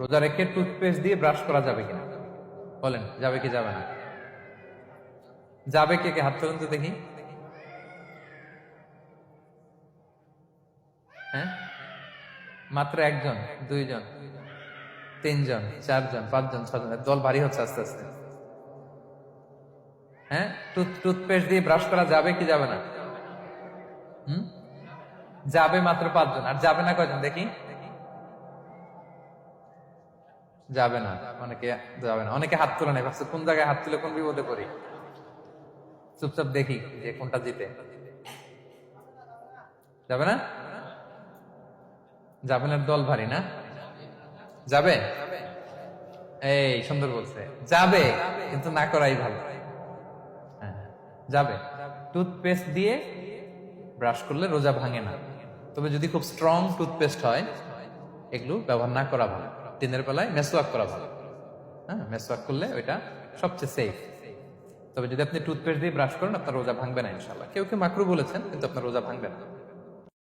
রোজা রেখে টুথপেস্ট দিয়ে ব্রাশ করা যাবে কিনা বলেন, যাবে কি যাবে না? যাবে, কে কে হাত তুলুন তো দেখি। হ্যাঁ, মাত্র একজন, দুইজন, তিনজন, চারজন, পাঁচজন, ছজন, দল ভারী হচ্ছে আস্তে আস্তে। হ্যাঁ, টুথপেস্ট দিয়ে ব্রাশ করা যাবে কি যাবে না? হুম, যাবে মাত্র পাঁচজন, আর যাবে না কয়জন দেখি? যাবে না, অনেকে যাবে না, অনেকে হাত তোলে না, ভাবছে কোন জায়গায় হাত তুলে কোন বিপদে পড়ি। চুপচাপ দেখি যে কোনটা জিতে। যাবে না? যাবে না, দল ভারী না? যাবে, এই সুন্দর বলছে, যাবে, কিন্তু না করাই ভালো। হ্যাঁ, যাবে। টুথপেস্ট দিয়ে ব্রাশ করলে রোজা ভাঙে না, তবে যদি খুব স্ট্রং টুথপেস্ট হয় এগুলো ব্যবহার না করা ভালো। দিনের বেলায় মেসওয়াক করা ভালো। হ্যাঁ, মেসওয়াক করলে ওইটা সবচেয়ে সেফ। তবে যদি আপনি টুথপেস্ট দিয়ে ব্রাশ করেন আপনার রোজা ভাঙবে না ইনশাল্লাহ। কেউ কেউ মাকরু বলেছেন, কিন্তু আপনার রোজা ভাঙবে না।